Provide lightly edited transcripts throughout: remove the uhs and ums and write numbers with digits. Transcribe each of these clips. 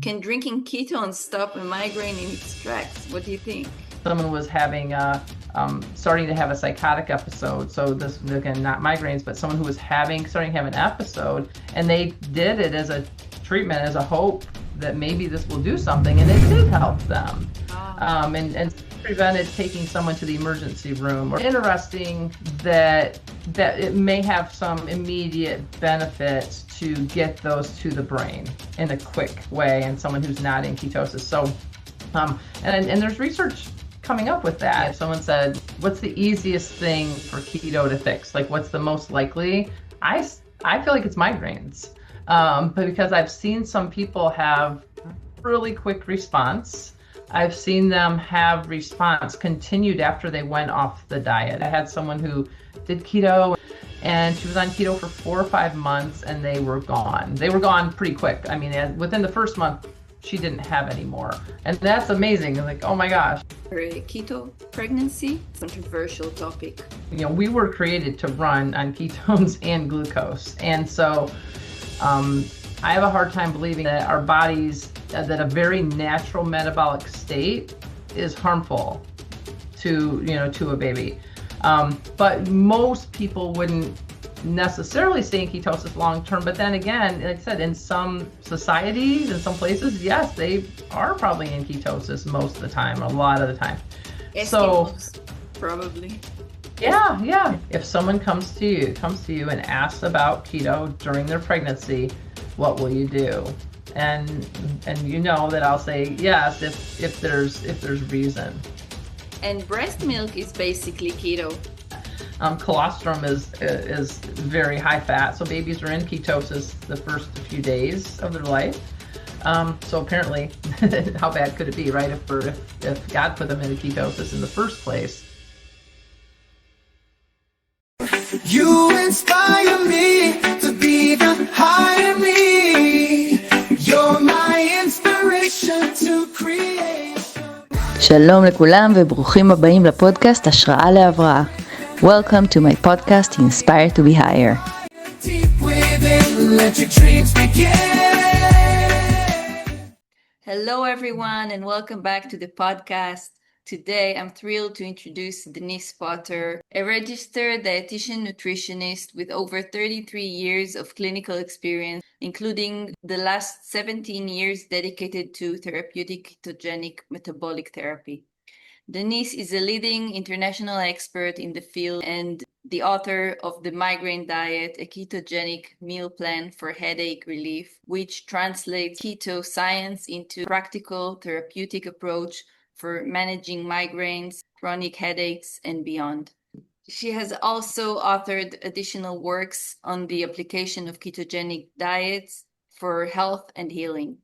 Can drinking keto stop a migraine in its tracks? What do you think? Someone was having starting to have a psychotic episode. So this, again, not migraines, but someone who was starting to have an episode, and they did it as a treatment, as a hope that maybe this will do something, and it did help them. And prevented taking someone to the emergency room. Or interesting that it may have some immediate benefits to get those to the brain in a quick way in someone who's not in ketosis. So, and there's research coming up with that. If someone said, what's the easiest thing for keto to fix? Like, what's the most likely? I feel like it's migraines. But because I've seen some people have really quick response. I've seen them have response continued after they went off the diet. I had someone who did keto, and she was on keto for 4 or 5 months, and they were gone. They were gone pretty quick. I mean, within the first month, she didn't have any more. And that's amazing. Like, oh my gosh. Keto pregnancy, controversial topic. You know, we were created to run on ketones and glucose. And so I have a hard time believing that our bodies, that a very natural metabolic state is harmful to a baby. But most people wouldn't necessarily stay in ketosis long term. But then again, like I said, in some societies, in some places, yes, they are probably in ketosis most of the time, a lot of the time. Eskimos, probably. Yeah. If someone comes to you and asks about keto during their pregnancy, what will you do? And you know that I'll say yes if there's reason. And breast milk is basically keto. Colostrum is very high fat, so babies are in ketosis the first few days of their life. So apparently, how bad could it be, right? If God put them into ketosis in the first place. You inspire me to be the higher me. You're my inspiration to create. שלום לכולם וברוכים הבאים לפודקאסט השראה להבראה. Welcome to my podcast Inspire to be higher. Deep within, let your dreams begin. Hello everyone and welcome back to the podcast. Today I'm thrilled to introduce Denise Potter, a registered dietitian nutritionist with over 33 years of clinical experience, including the last 17 years dedicated to therapeutic ketogenic metabolic therapy. Denise is a leading international expert in the field and the author of The Migraine Diet, a ketogenic meal plan for headache relief, which translates keto science into a practical therapeutic approach for managing migraines, chronic headaches, and beyond. She has also authored additional works on the application of ketogenic diets for health and healing.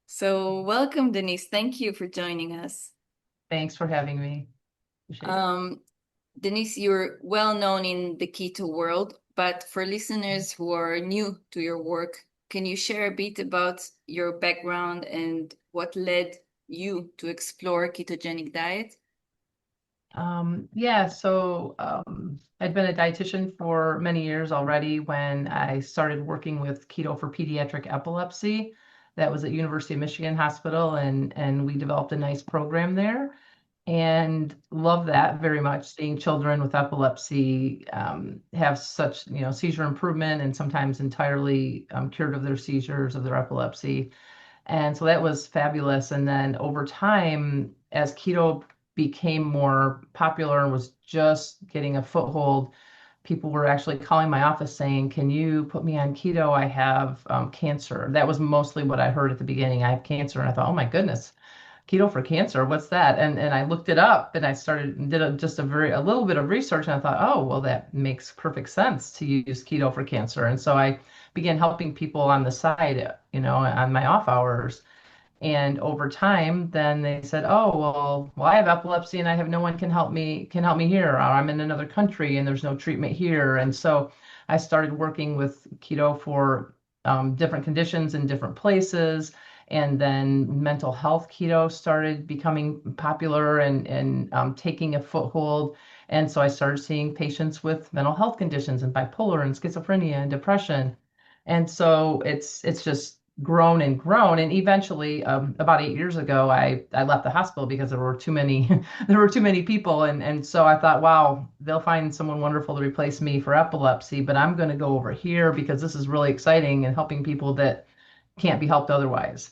So welcome, Denise. Thank you for joining us. Thanks for having me. Denise, you're well known in the keto world, but for listeners who are new to your work, can you share a bit about your background and what led you to explore ketogenic diet? So I'd been a dietitian for many years already when I started working with keto for pediatric epilepsy. That was at University of Michigan Hospital, and we developed a nice program there and love that very much, seeing children with epilepsy have such, seizure improvement and sometimes entirely cured of their seizures, of their epilepsy. And so that was fabulous. And then over time, as keto became more popular and was just getting a foothold, people were actually calling my office saying, can you put me on keto? I have cancer. That was mostly what I heard at the beginning. I have cancer. And I thought, oh my goodness, keto for cancer, what's that? And I looked it up and I did a little bit of research, and I thought, oh, well, that makes perfect sense to use keto for cancer. And so I began helping people on the side, on my off hours. And over time, then they said, oh, well, I have epilepsy and I have no one can help me here, or I'm in another country and there's no treatment here. And so I started working with keto for different conditions in different places. And then mental health keto started becoming popular and taking a foothold. And so I started seeing patients with mental health conditions and bipolar and schizophrenia and depression. And so it's just grown and grown. And eventually, about 8 years ago, I left the hospital because there were too many there were too many people. And so I thought, wow, they'll find someone wonderful to replace me for epilepsy, but I'm going to go over here because this is really exciting and helping people that can't be helped otherwise.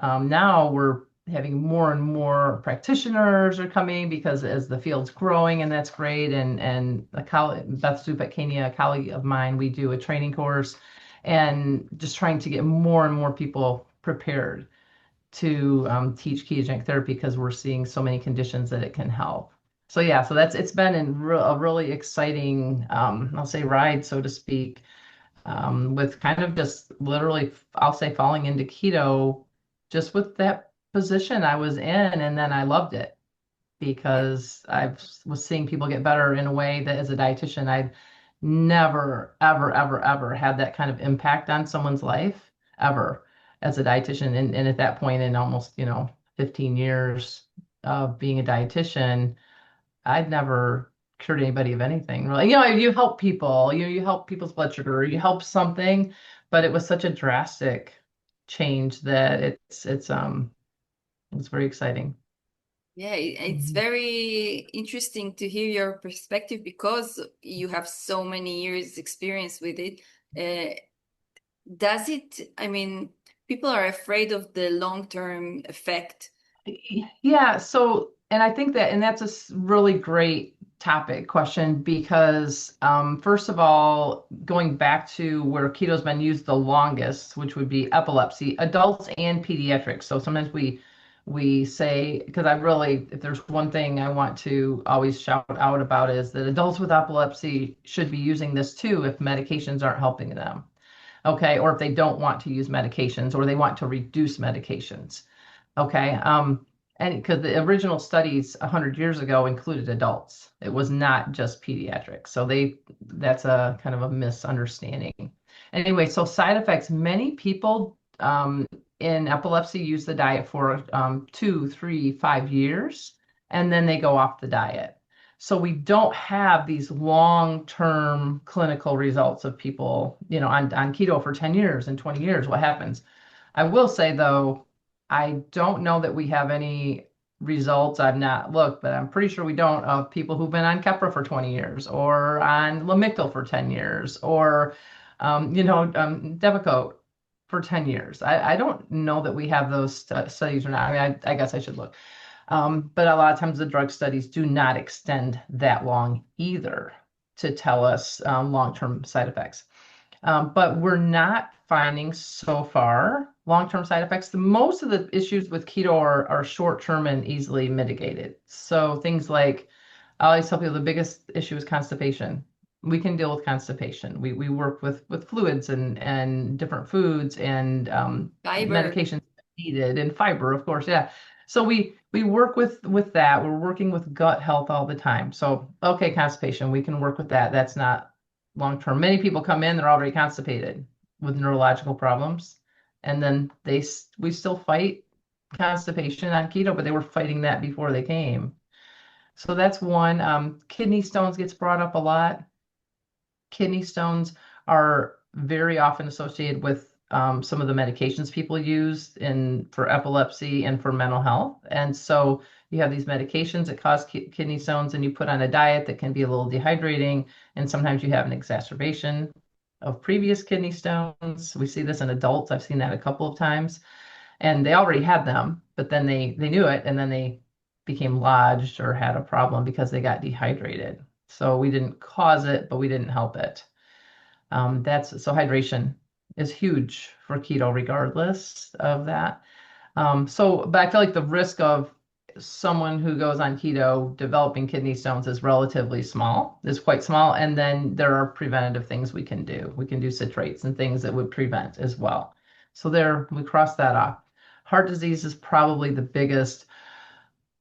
Now we're having more and more practitioners are coming because as the field's growing, and that's great. And a colleague, Beth Zup at Kenya, a colleague of mine, we do a training course and just trying to get more and more people prepared to teach ketogenic therapy because we're seeing so many conditions that it can help. So yeah, so it's been a really exciting, I'll say, ride, so to speak, with kind of just literally, I'll say, falling into keto just with that position I was in, and then I loved it because I was seeing people get better in a way that as a dietitian, I'd never, ever, ever, ever had that kind of impact on someone's life ever as a dietitian. And at that point in almost, 15 years of being a dietitian, I'd never cured anybody of anything really. You help people, you help people's blood sugar, you help something, but it was such a drastic change that it's very exciting. Yeah, it's Mhm. very interesting to hear your perspective because you have so many years experience with it. Uh, does it, I mean, people are afraid of the long-term effect. Yeah, so, and I think that, and that's a really great topic question because, first of all, going back to where keto's been used the longest, which would be epilepsy, adults and pediatrics. So sometimes we say, because I really, if there's one thing I want to always shout out about is that adults with epilepsy should be using this too if medications aren't helping them. Okay, or if they don't want to use medications or they want to reduce medications. Okay. And because the original studies 100 years ago included adults, it was not just pediatrics. So that's a kind of a misunderstanding. Anyway, so side effects, many people in epilepsy use the diet for 2, 3, 5 years, and then they go off the diet. So we don't have these long-term clinical results of people, on keto for 10 years and 20 years. What happens? I will say though, I don't know that we have any results. I've not looked, but I'm pretty sure we don't, of people who've been on Keppra for 20 years or on Lamictal for 10 years or, Depakote for 10 years. I don't know that we have those studies or not. I mean, I guess I should look. But a lot of times the drug studies do not extend that long either to tell us long-term side effects. But we're not finding so far long-term side effects. Most of the issues with keto are short-term and easily mitigated. So things like, I always tell people the biggest issue is constipation. We can deal with constipation. We work with fluids and different foods and Fiber. medications needed and fiber, of course. Yeah. So we work with that. We're working with gut health all the time. So okay, constipation, we can work with that. That's not long term. Many people come in, they're already constipated with neurological problems, and then we still fight constipation on keto, but they were fighting that before they came. So that's one. Kidney stones gets brought up a lot. Kidney stones are very often associated with some of the medications people use for epilepsy and for mental health. And so you have these medications that cause kidney stones, and you put on a diet that can be a little dehydrating, and sometimes you have an exacerbation of previous kidney stones. We see this in adults. I've seen that a couple of times, and they already had them, but then they knew it, and then they became lodged or had a problem because they got dehydrated. So we didn't cause it, but we didn't help it. So hydration is huge for keto, regardless of that. But I feel like the risk of someone who goes on keto developing kidney stones is relatively small, is quite small. And then there are preventative things we can do. We can do citrates and things that would prevent as well. So there, we cross that off. Heart disease is probably the biggest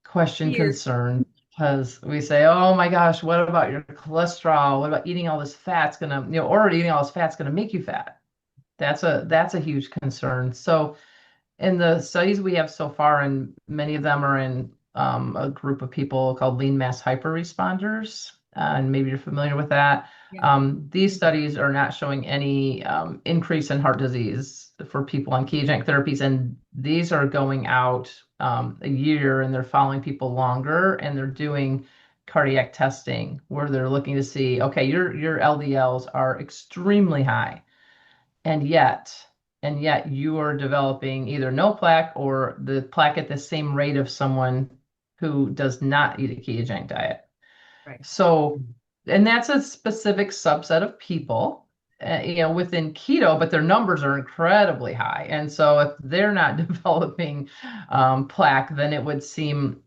question Here. concern because we say, oh my gosh, what about your cholesterol? What about eating all this fat's gonna, or eating all this fat's gonna make you fat? That's a huge concern. So in the studies we have so far, and many of them are in a group of people called lean mass hyperresponders, and maybe you're familiar with that. These studies are not showing any increase in heart disease for people on ketogenic therapies, and these are going out a year, and they're following people longer, and they're doing cardiac testing where they're looking to see, okay, your LDLs are extremely high, and yet you are developing either no plaque or the plaque at the same rate of someone who does not eat a ketogenic diet. Right. So, and that's a specific subset of people, within keto, but their numbers are incredibly high. And so if they're not developing plaque, then it would seem,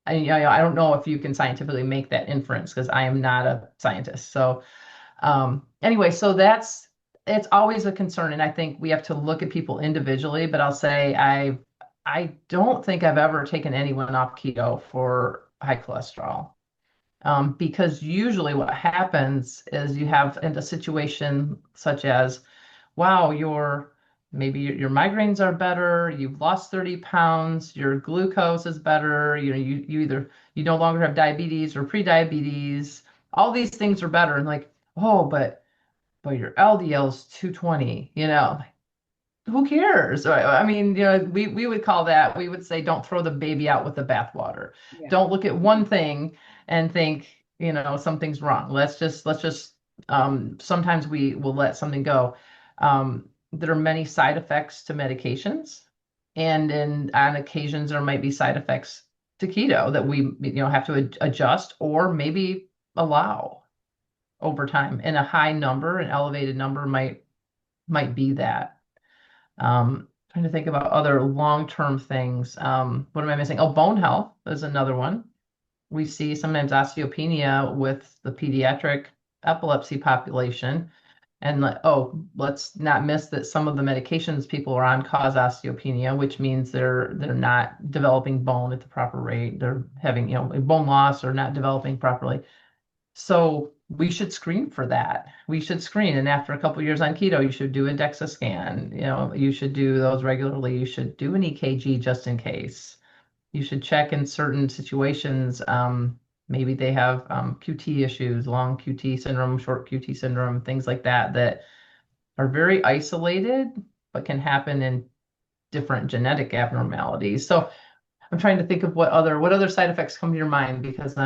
I don't know if you can scientifically make that inference because I am not a scientist. So anyway, so it's always a concern. And I think we have to look at people individually, but I'll say I don't think I've ever taken anyone off keto for high cholesterol. Because usually what happens is you have in a situation such as, wow, maybe your migraines are better, you've lost 30 pounds, your glucose is better, you no longer have diabetes or pre-diabetes, all these things are better. And like, oh, but your LDL's 220, who cares? I mean, we would call that, we would say, don't throw the baby out with the bathwater. Yeah. Don't look at one thing and think, something's wrong. Let's just, sometimes we will let something go. There are many side effects to medications, and on occasions there might be side effects to keto that we, have to adjust or maybe allow over time. And a high number, an elevated number might be that. Trying to think about other long-term things. What am I missing? Oh, bone health is another one. We see sometimes osteopenia with the pediatric epilepsy population. And let's not miss that some of the medications people are on cause osteopenia, which means they're not developing bone at the proper rate. They're having, bone loss or not developing properly. So we should screen for that. We should screen. And after a couple of years on keto, you should do a DEXA scan. You should do those regularly. You should do an EKG just in case. You should check in certain situations. Maybe they have QT issues, long QT syndrome, short QT syndrome, things like that are very isolated, but can happen in different genetic abnormalities. So I'm trying to think of what other side effects come to your mind, because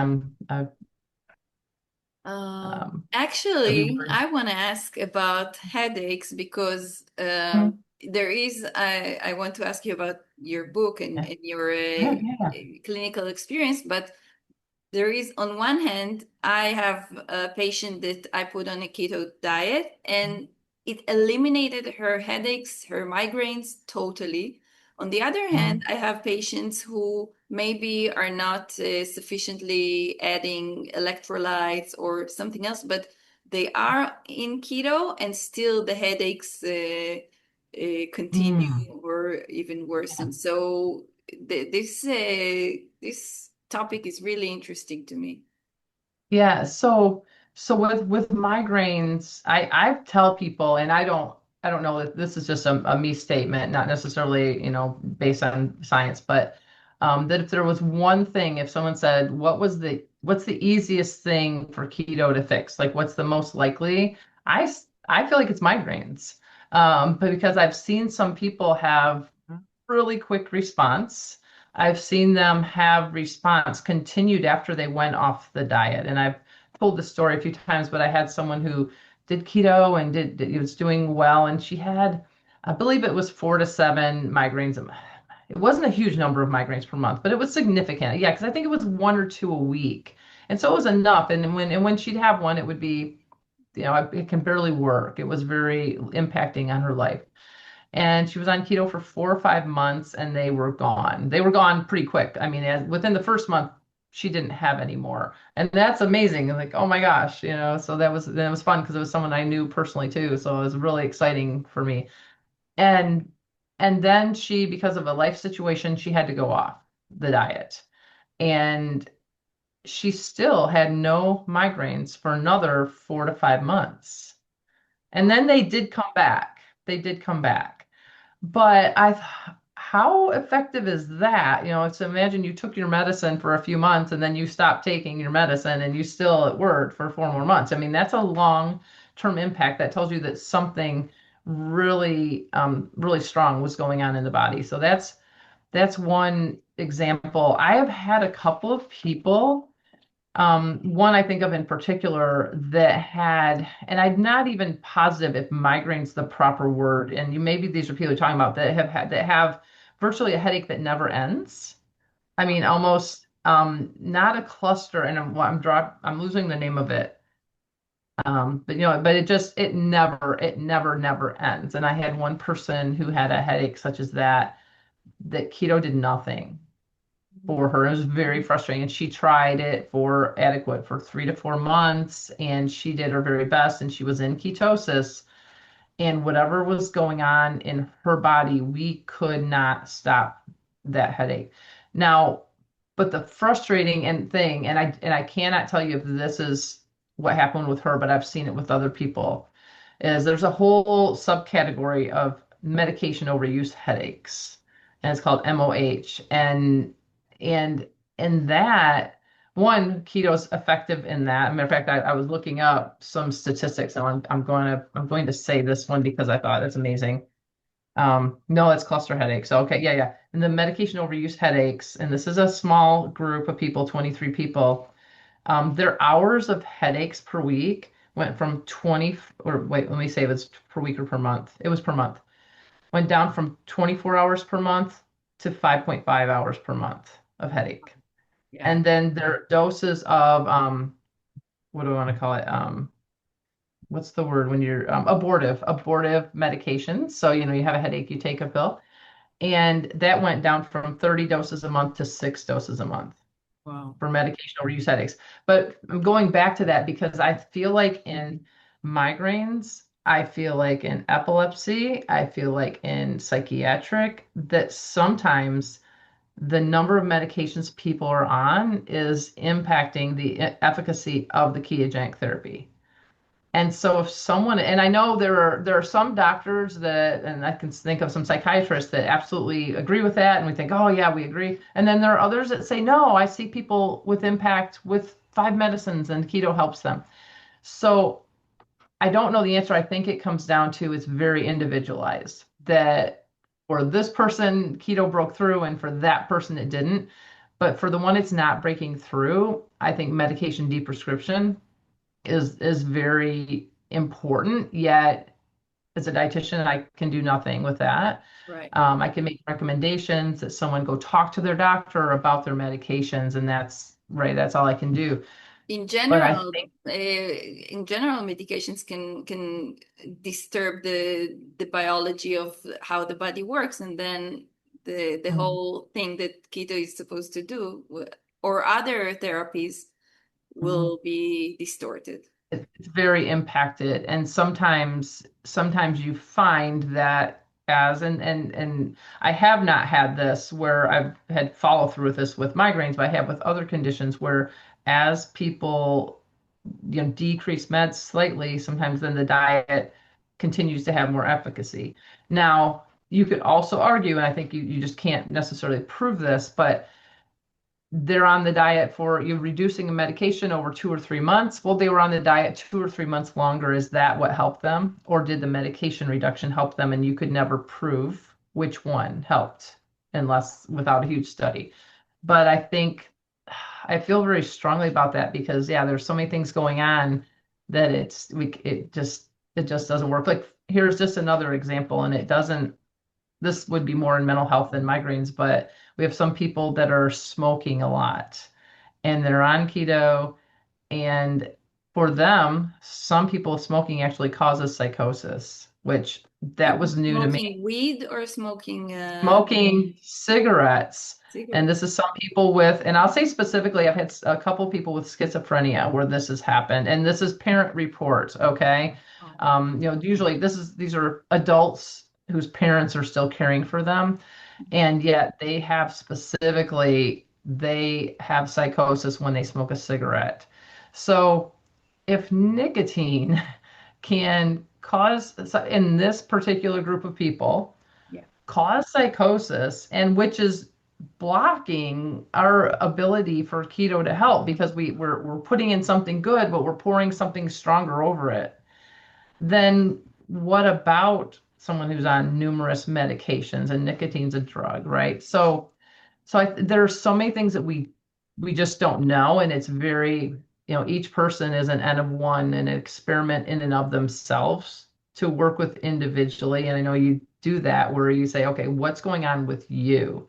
Actually, I want to ask about headaches because I want to ask you about your book and your clinical experience, but there is, on one hand, I have a patient that I put on a keto diet and it eliminated her headaches, her migraines totally. On the other hand, I have patients who maybe are not sufficiently adding electrolytes or something else, but they are in keto and still the headaches continue or even worsen. So this topic is really interesting to me. Yeah, so with migraines, I tell people, and I don't know that this is just a me statement, not necessarily, based on science, but that if there was one thing, if someone said, what's the easiest thing for keto to fix? Like, what's the most likely? I feel like it's migraines. But because I've seen some people have really quick response. I've seen them have response continued after they went off the diet. And I've told the story a few times, but I had someone who did keto and it was doing well. And she had, I believe it was 4 to 7 migraines. It wasn't a huge number of migraines per month, but it was significant. Yeah, because I think it was 1 or 2 a week. And so it was enough. And when she'd have one, it would be, it can barely work. It was very impacting on her life. And she was on keto for 4 or 5 months and they were gone. They were gone pretty quick. I mean, within the first month, she didn't have any more. And that's amazing. Like, oh my gosh, so that was fun because it was someone I knew personally too. So it was really exciting for me. And then she, because of a life situation, she had to go off the diet. And she still had no migraines for another 4 to 5 months. And then they did come back. But how effective is that? It's imagine you took your medicine for a few months and then you stopped taking your medicine and you still it worked for 4 more months. I mean, that's a long-term impact. That tells you that something really, really strong was going on in the body. So that's one example. I have had a couple of people, one I think of in particular that had, and I'm not even positive if migraine's the proper word, and maybe these are people you're talking about that have virtually a headache that never ends. I mean, almost not a cluster, and I'm losing the name of it. But it never ends. And I had one person who had a headache such as that keto did nothing for her. It was very frustrating. And she tried it for 3 to 4 months, and she did her very best, and she was in ketosis. And whatever was going on in her body, we could not stop that headache. Now, but the frustrating thing, and I cannot tell you if this is what happened with her, but I've seen it with other people, is there's a whole subcategory of medication overuse headaches, and it's called MOH. And that one, keto's effective in that. Matter of fact, I was looking up some statistics, and I'm going to say this one because I thought it's amazing. No, it's cluster headaches. So, okay, yeah. And the medication overuse headaches, and this is a small group of people, 23 people. Their hours of headaches per week went from 20, or wait, let me say if it's per week or per month. It was per month. Went down from 24 hours per month to 5.5 hours per month of headache. Yeah. And then their doses of, what do I want to call it? What's the word when you're abortive medications. So, you have a headache, you take a pill. And that went down from 30 doses a month to 6 doses a month. Wow. For medication overuse headaches. But I'm going back to that because I feel like in migraines, I feel like in epilepsy, I feel like in psychiatric, that sometimes the number of medications people are on is impacting the efficacy of the ketogenic therapy. And so if someone, and I know there are some doctors that, and I can think of some psychiatrists that absolutely agree with that, and we think, oh yeah, we agree. And then there are others that say, no, I see people with impact with 5 medicines and keto helps them. So I don't know the answer. I think it comes down to it's very individualized, that for this person, keto broke through, and for that person, it didn't. But for the one it's not breaking through, I think medication deprescription is very important. Yet, as a dietitian, I can do nothing with that. Right. I can make recommendations that someone go talk to their doctor about their medications, and that's right. That's all I can do. In But I general, think, medications can disturb the biology of how the body works, and then the whole thing that keto is supposed to do, or other therapies, will be distorted. it's very impacted, and sometimes you find that and I have not had this where I've had follow through with this with migraines, but I have with other conditions where as people decrease meds slightly, sometimes then the diet continues to have more efficacy. Now, you could also argue, and I think you just can't necessarily prove this, but they're on the diet for you reducing a medication over 2 or 3 months. Well, they were on the diet 2 or 3 months longer. Is that what helped them? Or did the medication reduction help them? And you could never prove which one helped without a huge study. But I feel very strongly about that because there's so many things going on that it just doesn't work. Like here's just another example, and this would be more in mental health than migraines, but we have some people that are smoking a lot and they're on keto, and for them, some people smoking actually causes psychosis, which that was new to me. Smoking weed or smoking Cigarettes. cigarettes? And this is some people with, and I'll say specifically, I've had a couple people with schizophrenia where this has happened, and this is parent reports, okay? Usually these are adults whose parents are still caring for them, and yet they have psychosis when they smoke a cigarette. So if nicotine can cause, in this particular group of people, cause psychosis, and which is blocking our ability for keto to help because we're putting in something good, but we're pouring something stronger over it. Then what about someone who's on numerous medications, and nicotine's a drug, right? There are so many things that we just don't know, and it's very, each person is an N of one, and an experiment in and of themselves to work with individually. And I know you do that where you say, okay, what's going on with you?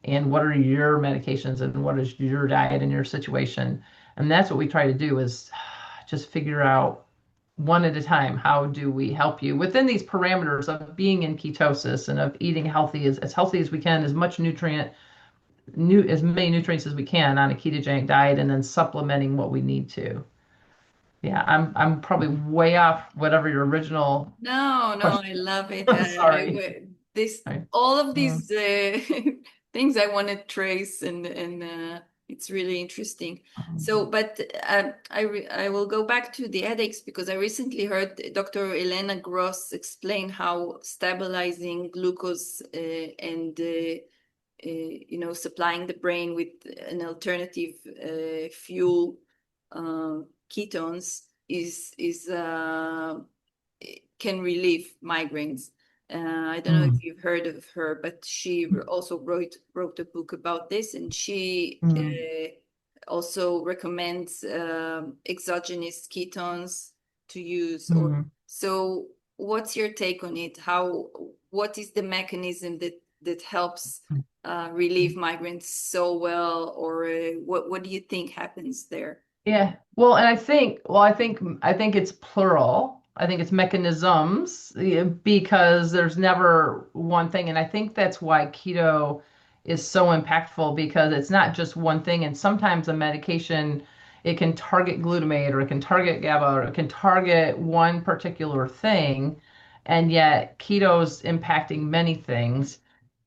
And what are your medications, and what is your diet and your situation? And that's what we try to do, is just figure out one at a time, how do we help you within these parameters of being in ketosis and of eating healthy as we can, as many nutrients as we can on a ketogenic diet, and then supplementing what we need to. Yeah, I'm probably way off whatever your original No, I question. love it. Sorry. This Sorry. all of these things I want to trace, and it's really interesting. So, but I will go back to the headaches because I recently heard Dr. Elena Gross explain how stabilizing glucose and supplying the brain with an alternative fuel, ketones, can relieve migraines. I don't know if you've heard of her, but she also wrote a book about this, and she also recommends exogenous ketones to use. So, what's your take on it? What is the mechanism that helps relieve migraines so well, or what do you think happens there? Yeah. Well, and I think it's plural. I think it's mechanisms, because there's never one thing. And I think that's why keto is so impactful, because it's not just one thing. And sometimes a medication, it can target glutamate, or it can target GABA, or it can target one particular thing. And yet keto's impacting many things.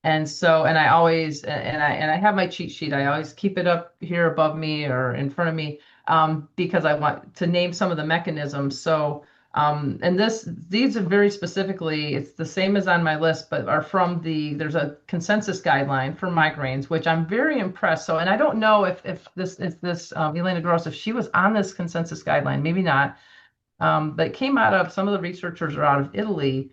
And I have my cheat sheet. I always keep it up here above me or in front of me, because I want to name some of the mechanisms. And these are very specifically, it's the same as on my list, but are there's a consensus guideline for migraines, which I'm very impressed. And I don't know if this Elena Gross, if she was on this consensus guideline, maybe not. But it came out of, some of the researchers are out of Italy,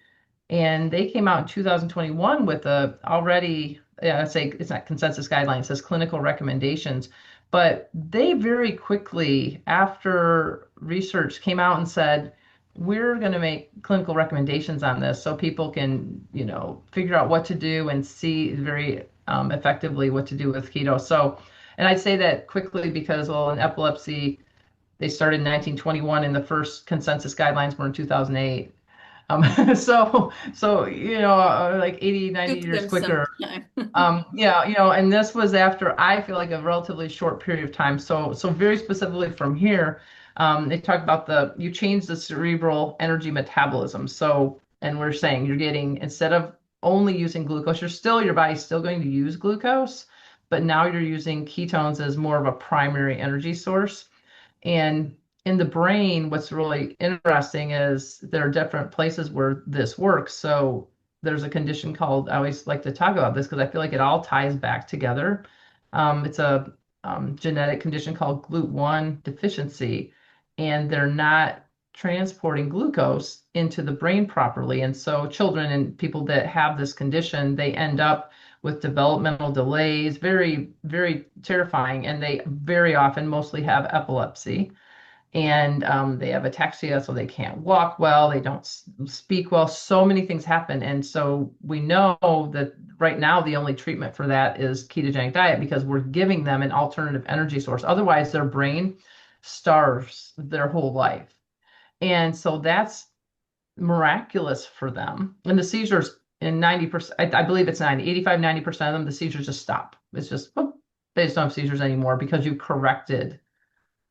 and they came out in 2021 with let's say it's not consensus guidelines, it says clinical recommendations. But they very quickly, after research, came out and said, we're going to make clinical recommendations on this so people can, figure out what to do and see very effectively what to do with keto. And I'd say that quickly because, well, in epilepsy, they started in 1921, and the first consensus guidelines were in 2008. Like 80, 90 years quicker. And this was after, I feel like, a relatively short period of time. So very specifically from here, they talk about you change the cerebral energy metabolism. And we're saying you're getting, instead of only using glucose, your body's still going to use glucose, but now you're using ketones as more of a primary energy source. And in the brain, what's really interesting is there are different places where this works. So there's a condition called, I always like to talk about this because I feel like it all ties back together. It's a genetic condition called GLUT1 deficiency, and they're not transporting glucose into the brain properly. And so children and people that have this condition, they end up with developmental delays, very, very terrifying. And they very often mostly have epilepsy. And they have ataxia, so they can't walk well, they don't speak well. So many things happen. And so we know that right now the only treatment for that is ketogenic diet, because we're giving them an alternative energy source. Otherwise, their brain starves their whole life. And so that's miraculous for them. And the seizures, in 90%, I believe it's 85, 90% of them, the seizures just stop. It's just, they just don't have seizures anymore because you corrected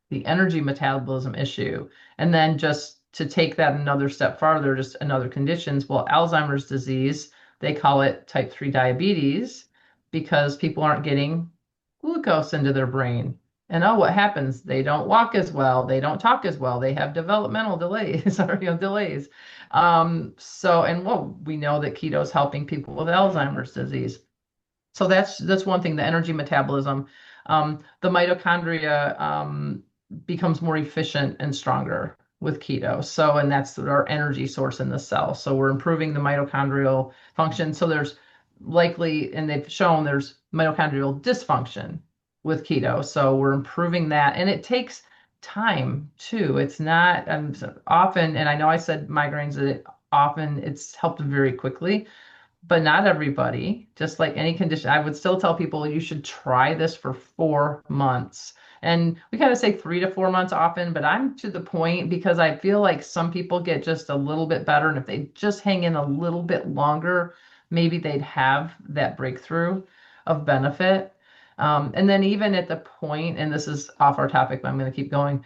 the energy metabolism issue. And then just to take that another step farther, just another conditions, well, Alzheimer's disease, they call it type 3 diabetes because people aren't getting glucose into their brain. And oh, what happens? They don't walk as well. They don't talk as well. They have developmental delays or delays. And well, we know that keto is helping people with Alzheimer's disease. So that's one thing, the energy metabolism. The mitochondria becomes more efficient and stronger with keto. So, and that's our energy source in the cell. So we're improving the mitochondrial function. So there's likely, and they've shown there's mitochondrial dysfunction with keto. So we're improving that. And it takes time too. It's not often, and I know I said migraines, that often it's helped very quickly, but not everybody. Just like any condition, I would still tell people you should try this for 4 months. And we kind of say 3 to 4 months often, but I'm to the point because I feel like some people get just a little bit better. And if they just hang in a little bit longer, maybe they'd have that breakthrough of benefit. And then even at the point, and this is off our topic, but I'm going to keep going,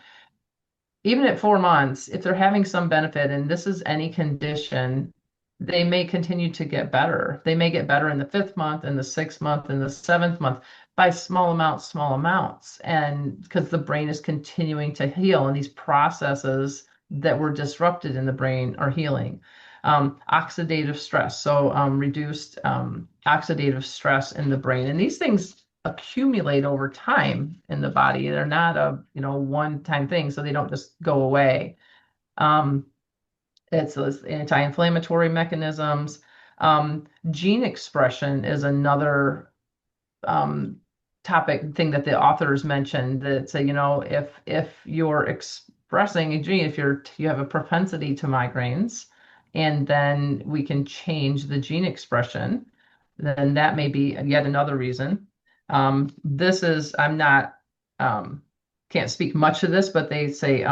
even at 4 months, if they're having some benefit, and this is any condition, they may continue to get better. They may get better in the 5th month, in the 6th month, in the 7th month by small amounts. And because the brain is continuing to heal, and these processes that were disrupted in the brain are healing. Oxidative stress, so reduced oxidative stress in the brain. And these things accumulate over time in the body. They're not a one-time thing, so they don't just go away. It's those anti-inflammatory mechanisms. Gene expression is another topic thing that the authors mentioned, that say, if you're expressing a gene, if you have a propensity to migraines, and then we can change the gene expression, then that may be yet another reason. I'm not, can't speak much to this, but they say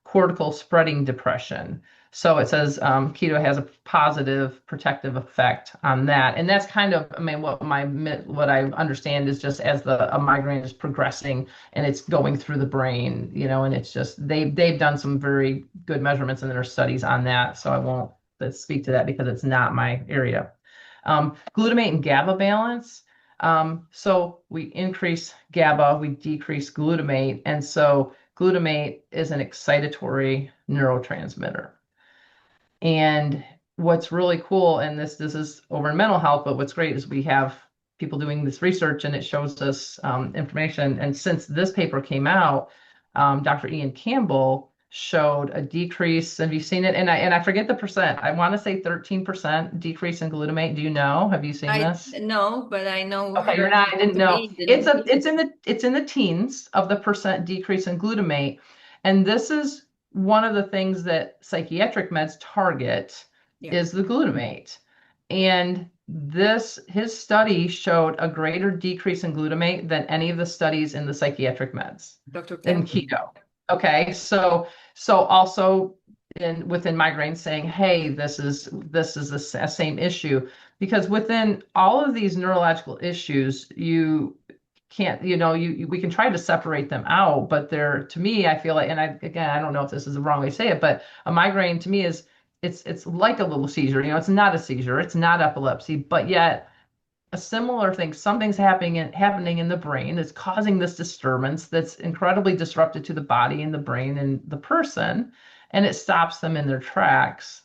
cortical spreading depression. So it says keto has a positive protective effect on that. And that's kind of, what I understand is just as a migraine is progressing and it's going through the brain, and it's just, they've done some very good measurements in their studies on that. So I won't speak to that because it's not my area. Glutamate and GABA balance. So we increase GABA, we decrease glutamate. And so glutamate is an excitatory neurotransmitter. And what's really cool, and this is over in mental health, but what's great is we have people doing this research and it shows us information. And since this paper came out, Dr. Ian Campbell showed a decrease. Have you seen it? And I forget the percent. I want to say 13% decrease in glutamate. Do you know? Have you seen this? No, but I know. Okay, you're not. I didn't know. It's in the teens of the percent decrease in glutamate, and this is one of the things that psychiatric meds target is the glutamate. And his study showed a greater decrease in glutamate than any of the studies in the psychiatric meds in keto. Okay, so also within migraine saying, hey, this is the same issue, because within all of these neurological issues, you can't, we can try to separate them out, but they're, to me, I feel like, and I don't know if this is the wrong way to say it, but a migraine to me is, it's like a little seizure. It's not a seizure, it's not epilepsy, but yet a similar thing, something's happening in the brain that's causing this disturbance that's incredibly disruptive to the body and the brain and the person, and it stops them in their tracks,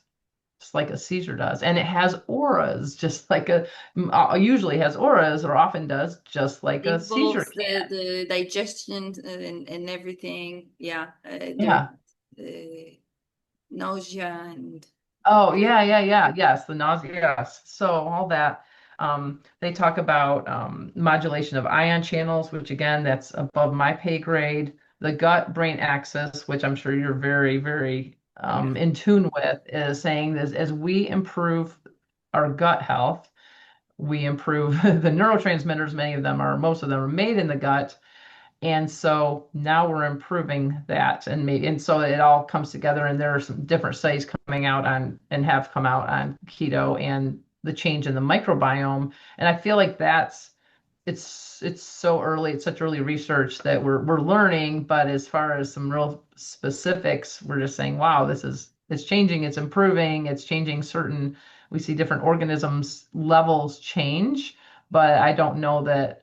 just like a seizure does. And it has auras, just like usually has auras, or often does, just like a seizure can. The digestion and everything. Yeah. Nausea and. Oh, yeah. Yes, the nausea. Yes. So all that. They talk about modulation of ion channels, which again, that's above my pay grade. The gut-brain axis, which I'm sure you're very, very in tune with, is saying this: as we improve our gut health, we improve the neurotransmitters. Most of them are made in the gut. And so now we're improving that, and so it all comes together. And there are some different studies coming out and have come out on keto and the change in the microbiome. And I feel like it's so early, it's such early research that we're learning, but as far as some real specifics, we're just saying, wow, it's changing, it's improving, it's changing we see different organisms levels change, but I don't know that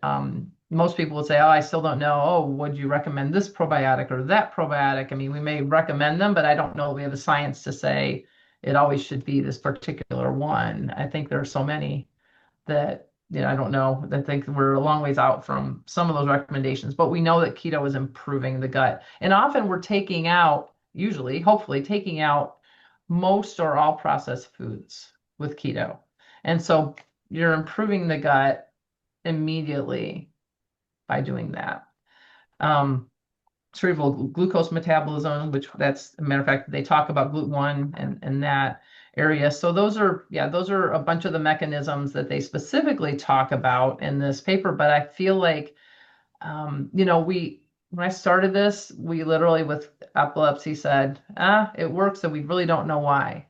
most people would say, oh, I still don't know. Oh, would you recommend this probiotic or that probiotic? I mean, we may recommend them, but I don't know if we have the science to say it always should be this particular one. I think there are so many that, I don't know. I think we're a long ways out from some of those recommendations, but we know that keto is improving the gut. And often we're taking out, usually, hopefully, taking out most or all processed foods with keto. And so you're improving the gut immediately by doing that. Cerebral glucose metabolism, which that's a matter of fact, they talk about GLUT1 and that area. So those are a bunch of the mechanisms that they specifically talk about in this paper. But I feel like, when I started this, we literally with epilepsy said, it works, and we really don't know why.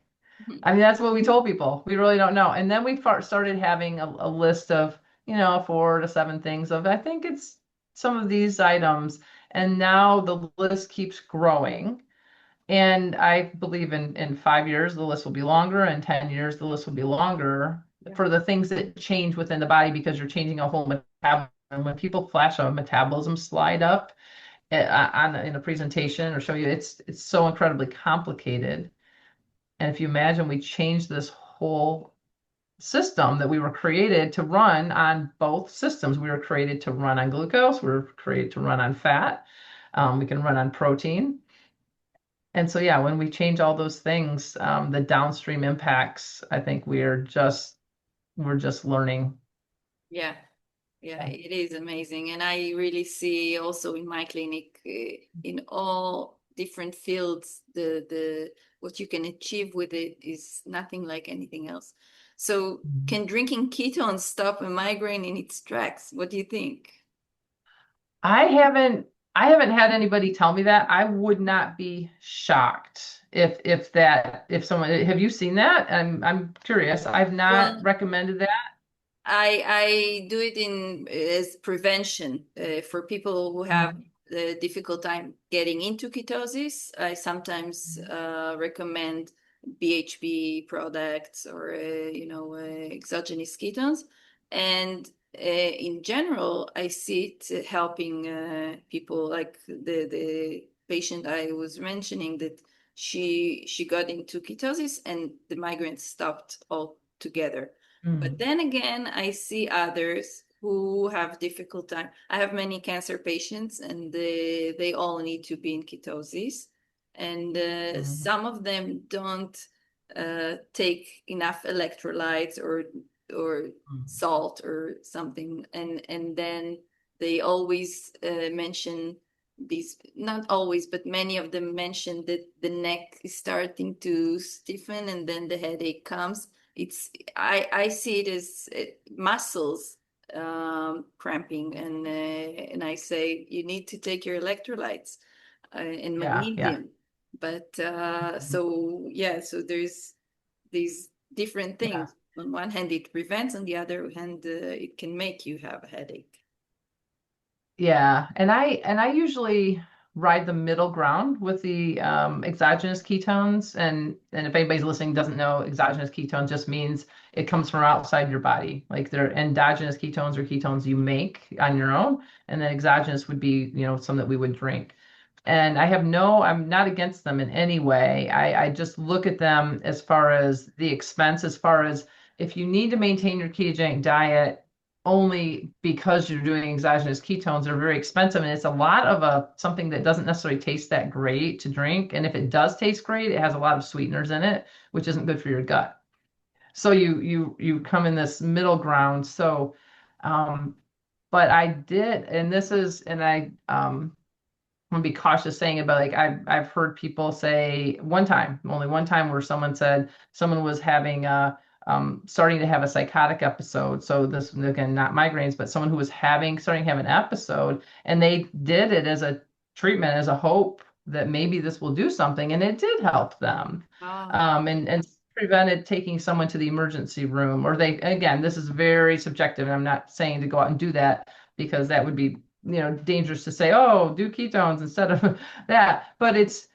I mean, that's what we told people. We really don't know. And then we started having a list of, 4 to 7 things of, I think it's some of these items. And now the list keeps growing. And I believe in 5 years, the list will be longer. In 10 years, the list will be longer for the things that change within the body because you're changing a whole metabolism. And when people flash a metabolism slide up in a presentation or show you, it's so incredibly complicated. And if you imagine we changed this whole system that we were created to run on both systems. We were created to run on glucose. We were created to run on fat. We can run on protein. And so, yeah, when we change all those things, the downstream impacts, I think we're just learning. Yeah. Yeah, it is amazing. And I really see also in my clinic, in all different fields, the what you can achieve with it is nothing like anything else. So can drinking ketones stop a migraine in its tracks? What do you think? I haven't had anybody tell me that. I would not be shocked if someone, have you seen that? I'm curious. I've not Well, recommended that. I do it in as prevention for people who have a difficult time getting into ketosis. I sometimes recommend BHB products or exogenous ketones, and in general, I see it helping people like the patient I was mentioning that she got into ketosis and the migraines stopped altogether. But then again, I see others who have difficult time. I have many cancer patients, and they all need to be in ketosis, and some of them don't take enough electrolytes or salt or something, and then they always mention these, not always, but many of them mention that the neck is starting to stiffen, and then the headache comes. I see it as muscles cramping, and I say you need to take your electrolytes and magnesium. But so there's these different things. On one hand, it prevents; on the other hand, it can make you have a headache. Yeah, and I usually ride the middle ground with the exogenous ketones. And if anybody's listening doesn't know, exogenous ketones just means it comes from outside your body. Like they're endogenous ketones or ketones you make on your own, and then exogenous would be, some that we would drink. And I'm not against them in any way. I just look at them as far as the expense, as far as if you need to maintain your ketogenic diet only because you're doing exogenous ketones, are very expensive. And it's a lot of something that doesn't necessarily taste that great to drink. And if it does taste great, it has a lot of sweeteners in it, which isn't good for your gut. So you come in this middle ground. So, but I did, and I'm gonna be cautious saying it, but like I've heard people say only one time where someone said someone was having starting to have a psychotic episode. So this, again, not migraines, but someone who was starting to have an episode, and they did it as a treatment, as a hope that maybe this will do something, and it did help them. And prevented taking someone to the emergency room, or again, this is very subjective, and I'm not saying to go out and do that because that would be dangerous to say, oh, do ketones instead of that. But it's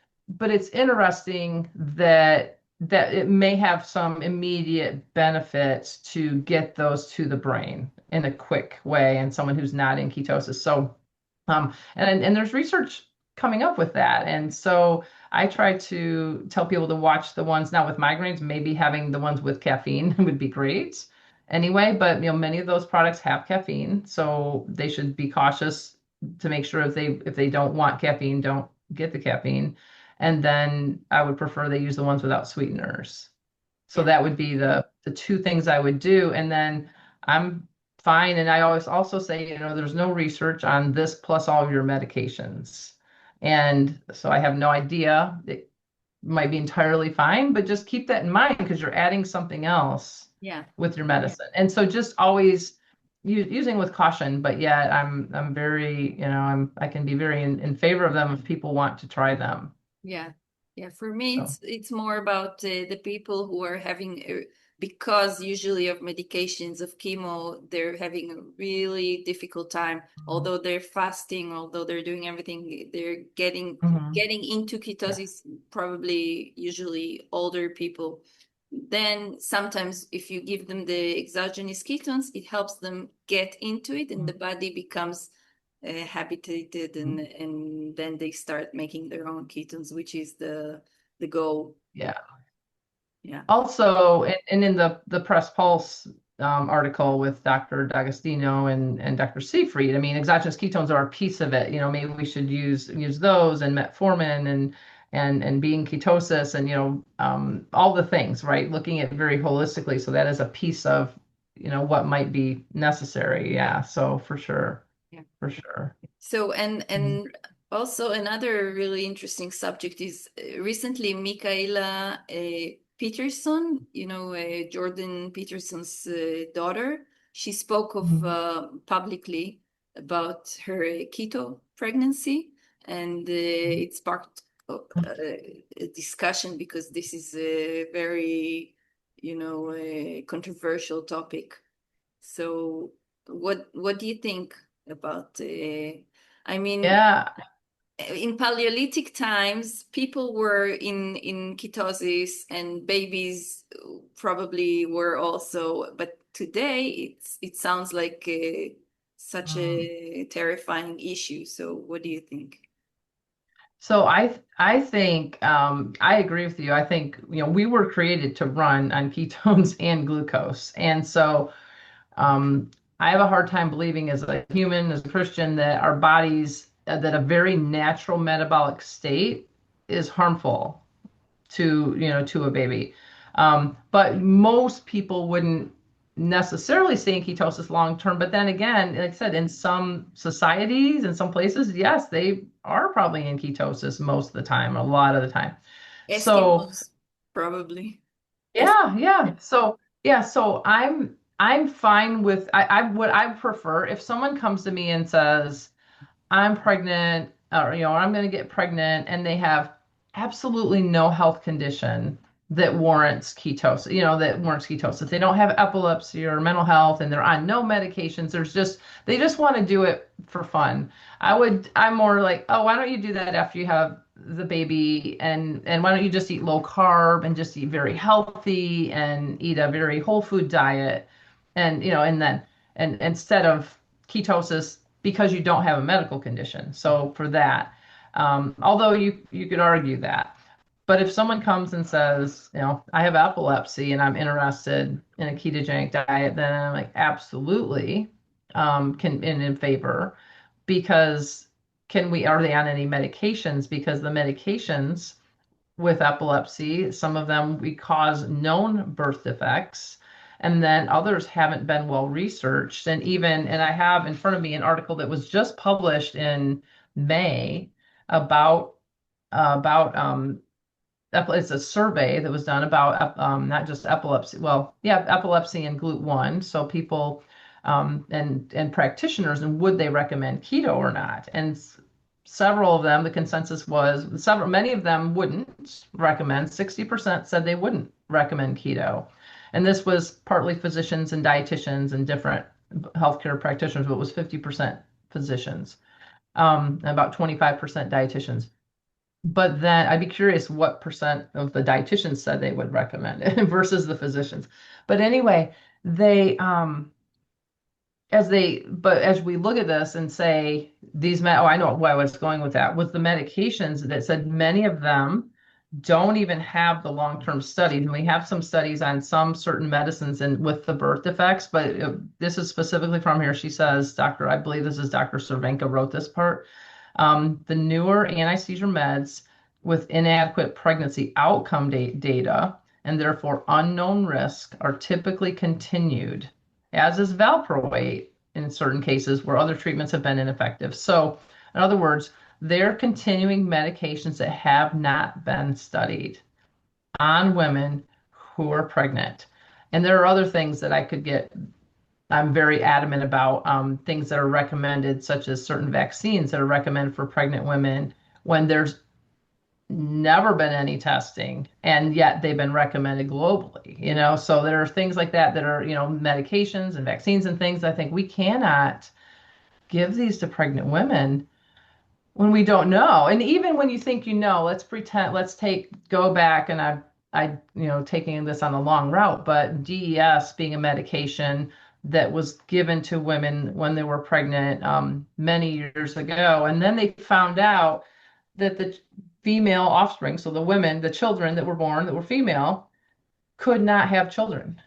interesting that that it may have some immediate benefits to get those to the brain in a quick way in someone who's not in ketosis. So, and there's research coming up with that. And so I try to tell people to watch the ones now with migraines, maybe having the ones with caffeine would be great anyway, but many of those products have caffeine, so they should be cautious to make sure if they don't want caffeine, don't get the caffeine. And then I would prefer they use the ones without sweeteners. So Yeah. that would be the two things I would do. And then I'm fine. And I always also say, there's no research on this plus all of your medications. And so I have no idea. It might be entirely fine, but just keep that in mind because you're adding something else Yeah. with your medicine. And so just always using with caution, but yet I'm very, I can be very in favor of them if people want to try them. Yeah. Yeah. For me, So. it's more about the people who are having, because usually of medications of chemo, they're having a really difficult time. Although they're fasting, although they're doing everything, they're getting Mhm. into Yeah. ketosis. Probably usually older people. Then sometimes if you give them the exogenous ketones, it helps them get into it, and the body becomes habituated, and then they start making their own ketones, which is the goal. Yeah. Yeah. Also, and in the Press Pulse article with Dr. D'Agostino and Dr. Seyfried, I mean, exogenous ketones are a piece of it. Maybe we should use those and metformin and being ketosis and all the things, right? Looking at it very holistically. So that is a piece of what might be necessary. Yeah. So for sure, Yeah. for sure. So and also another really interesting subject is recently Michaela Peterson, Jordan Peterson's daughter. She spoke of publicly about her keto pregnancy, and it sparked a discussion because this is a very, controversial topic. So what do you think about? I mean, Yeah. in Paleolithic times, people were in ketosis, and babies probably were also. But today, it sounds like such Mm. a terrifying issue. So, what do you think? So I think I agree with you. I think we were created to run on ketones and glucose, and so um, I have a hard time believing as a human, as a Christian, that our bodies that a very natural metabolic state is harmful to a baby. But most people wouldn't necessarily stay in ketosis long term. But then again, like I said, in some societies, in some places, yes, they are probably in ketosis most of the time, a lot of the time. So Eskimos, probably. yeah. So yeah, so I'm fine with I what I prefer if someone comes to me and says, I'm pregnant, or I'm going to get pregnant, and they have absolutely no health condition that warrants ketosis, that warrants ketosis. They don't have epilepsy or mental health, and they're on no medications. They just want to do it for fun. I'm more like, oh, why don't you do that after you have the baby, and why don't you just eat low carb and just eat very healthy and eat a very whole food diet, and instead of ketosis because you don't have a medical condition. So for that, although you could argue that, but if someone comes and says, I have epilepsy and I'm interested in a ketogenic diet, then I'm like, absolutely, can in favor, because are they on any medications? Because the medications with epilepsy, some of them we cause known birth defects, and then others haven't been well researched. And I have in front of me an article that was just published in May about about it's a survey that was done about not just epilepsy, well, yeah, epilepsy and GLUT1. So people and practitioners, and would they recommend keto or not? And several of them, the consensus was many of them wouldn't recommend. 60% said they wouldn't recommend keto. And this was partly physicians and dietitians and different healthcare practitioners, but it was 50% physicians, and about 25% dietitians. But then I'd be curious what percent of the dietitians said they would recommend it versus the physicians. But anyway, they as we look at this and say I know why I was going with that, with the medications that said many of them don't even have the long-term studies. And we have some studies on some certain medicines and with the birth effects, but this is specifically from here. She says, I believe this is Dr. Cervenka wrote this part. The newer anti-seizure meds with inadequate pregnancy outcome data and therefore unknown risk are typically continued, as is valproate in certain cases where other treatments have been ineffective. So, in other words, they're continuing medications that have not been studied on women who are pregnant. And there are other things that I'm very adamant about, things that are recommended, such as certain vaccines that are recommended for pregnant women when there's never been any testing and yet they've been recommended globally, so there are things like that are, medications and vaccines and things. I think we cannot give these to pregnant women when we don't know. And even when you think, go back, and taking this on a long route, but DES being a medication that was given to women when they were pregnant, many years ago. And then they found out that the female offspring, so the children that were born that were female, could not have children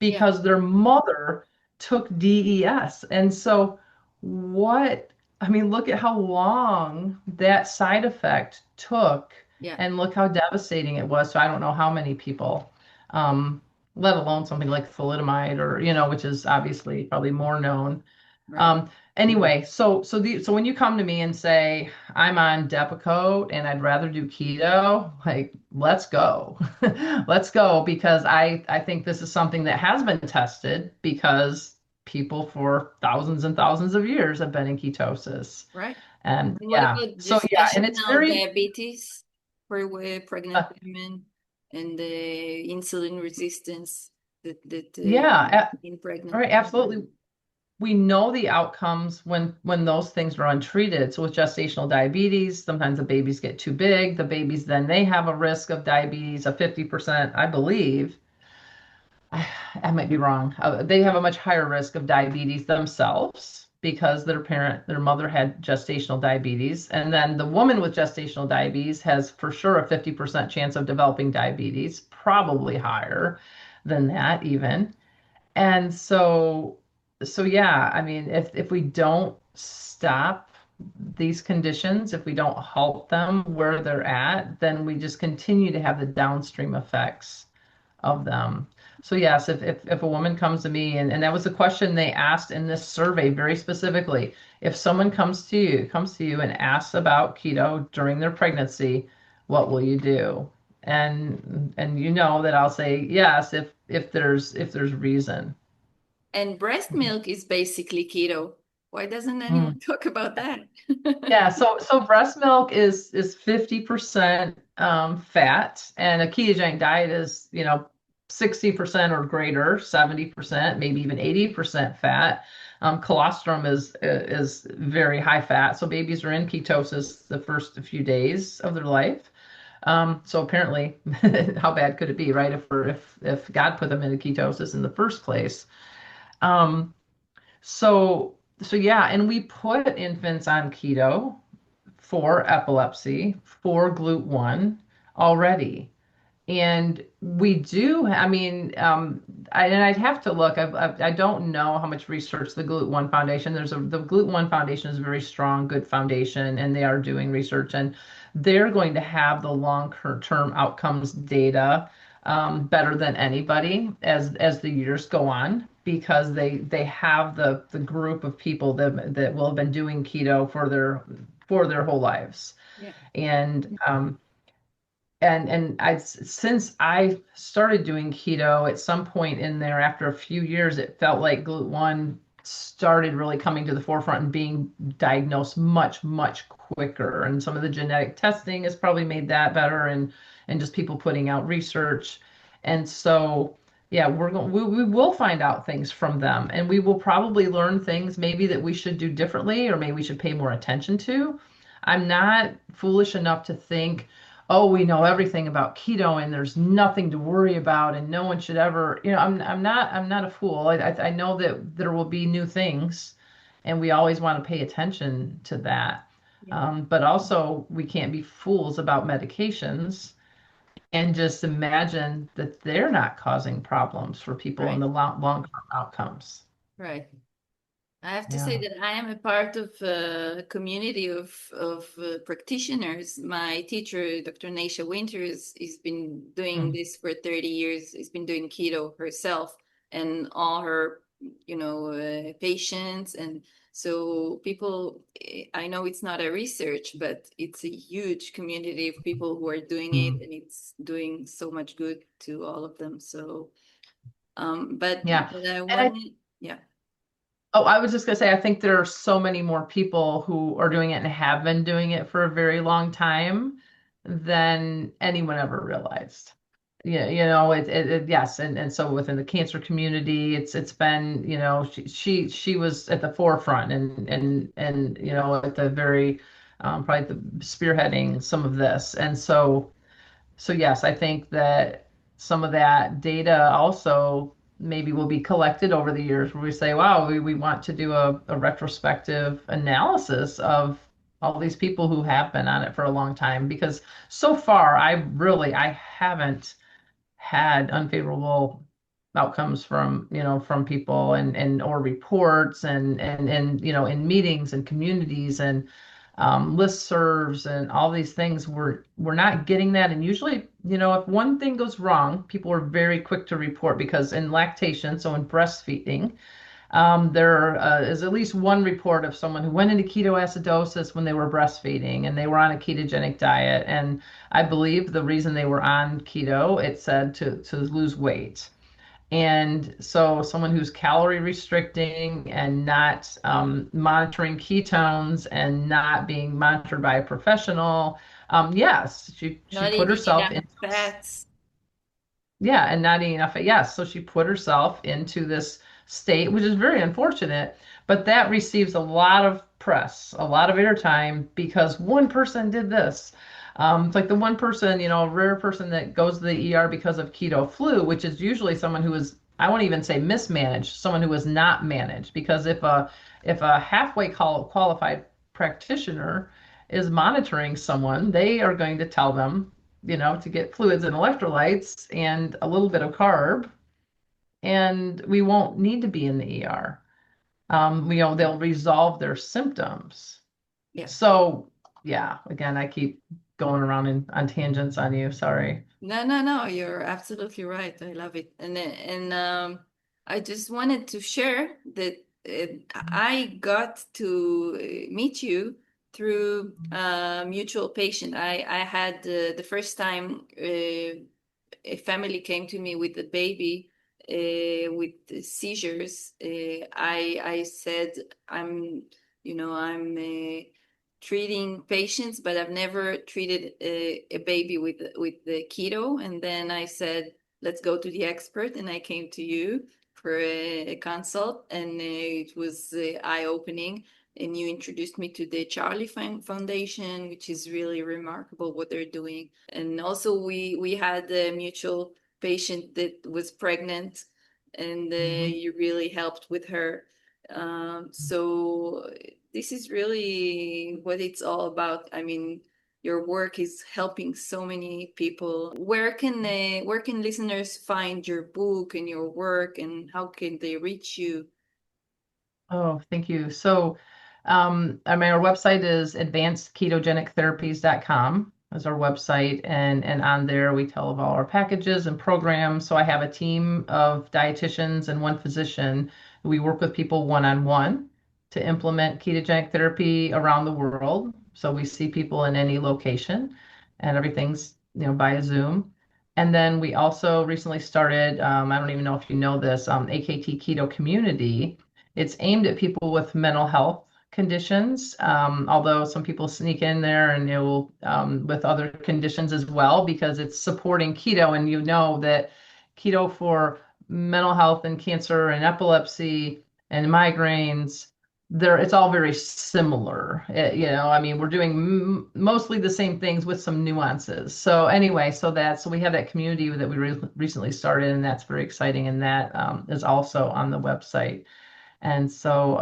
because their mother took DES. And so look at how long that side effect took, and look how devastating it was. So I don't know how many people, let alone something like thalidomide or, which is obviously probably more known. Right. Anyway, so when you come to me and say, I'm on Depakote and I'd rather do keto, like, let's go. Let's go, because I think this is something that has been tested because people for thousands and thousands of years have been in ketosis. Right. And what yeah, about so yeah, and it's gestational very diabetes for pregnant women and the insulin resistance that in pregnant all right, absolutely. We know the outcomes when those things are untreated. So with gestational diabetes, sometimes the babies get too big. The babies then they have a risk of diabetes of 50%, I believe. I might be wrong. They have a much higher risk of diabetes themselves because their mother had gestational diabetes. And then the woman with gestational diabetes has for sure a 50% chance of developing diabetes, probably higher than that even. And so yeah, if we don't stop these conditions, if we don't halt them where they're at, then we just continue to have the downstream effects of them. So yes, if a woman comes to me, and that was the question they asked in this survey very specifically, if someone comes to you and asks about keto during their pregnancy, what will you do? And that I'll say yes if there's reason. And breast milk is basically keto. Why doesn't anyone talk about that? Yeah, so breast milk is 50% fat, and a ketogenic diet is 60% or greater, 70%, maybe even 80% fat. Colostrum is very high fat, so babies are in ketosis the first few days of their life. So apparently, how bad could it be, right? If God put them into ketosis in the first place. Um, so yeah, and we put infants on keto for epilepsy, for GLUT1 already. And we do, and I'd have to look. I don't know how much research the GLUT1 Foundation. The GLUT1 Foundation is a very strong, good foundation, and they are doing research, and they're going to have the long-term outcomes data better than anybody as the years go on, because they have the group of people that will have been doing keto for their whole lives. Yeah. And since I started doing keto, at some point in there, after a few years, it felt like GLUT1 started really coming to the forefront and being diagnosed much, much quicker. And some of the genetic testing has probably made that better, and just people putting out research. And so, yeah, we will find out things from them, and we will probably learn things maybe that we should do differently, or maybe we should pay more attention to. I'm not foolish enough to think, oh, we know everything about keto and there's nothing to worry about and no one should ever, I'm not a fool. I know that there will be new things and we always want to pay attention to that. Yeah. But also we can't be fools about medications and just imagine that they're not causing problems for people in Right. the long-term outcomes. Right. I have to say Yeah. that I am a part of a community of practitioners. My teacher, Dr. Naisha Winters, has been doing Mm. this for 30 years. Has been doing keto herself and all her, patients. And so people, I know it's not a research, but it's a huge community of people who are doing it, Mm. and it's doing so much good to all of them. So, Yeah. but I And wanted, yeah. I was just gonna say, I think there are so many more people who are doing it and have been doing it for a very long time than anyone ever realized. Yeah, yes, and so within the cancer community, it's been, she was at the forefront and at the very probably the spearheading some of this, and so yes, I think that some of that data also maybe will be collected over the years where we say, wow, we want to do a retrospective analysis of all these people who have been on it for a long time. Because so far, I haven't had unfavorable outcomes from people and or reports and in meetings and communities and listservs and all these things. We're not getting that. And usually, if one thing goes wrong, people are very quick to report because in lactation, so in breastfeeding, there is at least one report of someone who went into ketoacidosis when they were breastfeeding and they were on a ketogenic diet. And I believe the reason they were on keto, it said to lose weight. And so someone who's calorie restricting and not monitoring ketones and not being monitored by a professional, yes, she Not put eating herself enough in. fats. Yeah, and not eating enough. Yes, so she put herself into this state, which is very unfortunate, but that receives a lot of press, a lot of airtime because one person did this. It's like the one person, a rare person that goes to the ER because of keto flu, which is usually someone who is, I won't even say mismanaged, someone who is not managed. Because if a halfway qualified practitioner is monitoring someone, they are going to tell them to get fluids and electrolytes and a little bit of carb, and we won't need to be in the ER. They'll resolve their symptoms. Yeah. So, yeah, again, I keep going around on tangents on you. Sorry. No, no, no, you're absolutely right. I love it. I just wanted to share that I got to meet you through a mutual patient. I had the first time a family came to me with a baby with seizures. I said I'm treating patients, but I've never treated a baby with the keto. And then I said, let's go to the expert, and I came to you for a consult, and it was eye-opening. And you introduced me to the Charlie Foundation, which is really remarkable what they're doing. And also, we had a mutual patient that was pregnant, and Mhm. you really helped with her. So this is really what it's all about. I mean, your work is helping so many people. Where can listeners find your book and your work, and how can they reach you? Oh, thank you. So, our website is advancedketogenictherapies.com is our website, and on there we tell of all our packages and programs. So I have a team of dietitians and one physician. We work with people one-on-one to implement ketogenic therapy around the world. So we see people in any location, and everything's via Zoom. And then we also recently started, I don't even know if you know this, AKT Keto Community. It's aimed at people with mental health conditions, although some people sneak in there and with other conditions as well, because it's supporting keto. And you know that keto for mental health and cancer and epilepsy and migraines it's all very similar. I mean, we're doing mostly the same things with some nuances. So anyway, so we have that community that we recently started, and that's very exciting, and that is also on the website. And so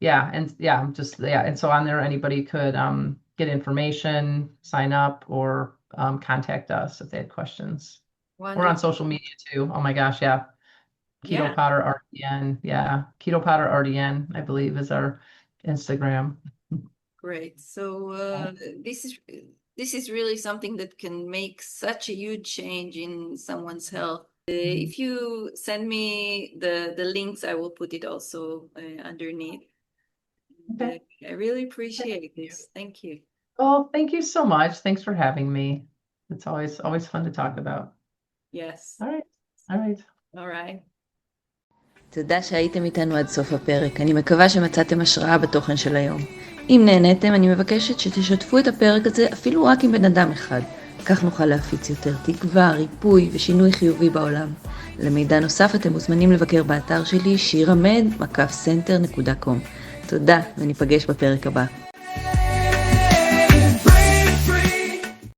and so on there anybody could get information, sign up, or contact us if they had questions. Wonderful. We're on social media too. Oh my gosh, yeah. Keto Potter RDN. Yeah. Keto Potter RDN, I believe, is our Instagram. Great. So this is really something that can make such a huge change in someone's health. If you send me the links, I will put it also underneath. Okay. I really appreciate this. Thank you. Oh, thank you so much. Thanks for having me. It's always fun to talk about. Yes. All right. All right. תודה שהייתם איתנו עד סוף הפרק. אני מקווה שמצאתם השראה בתוכן של היום. אם נהניתם, אני מבקשת שתשתפו את הפרק הזה אפילו רק עם בן אדם אחד. כך נוכל להפיץ יותר תקווה, ריפוי ושינוי חיובי בעולם. למידע נוסף אתם מוזמנים לבקר באתר שלי shiramed.com. תודה, וניפגש בפרק הבא.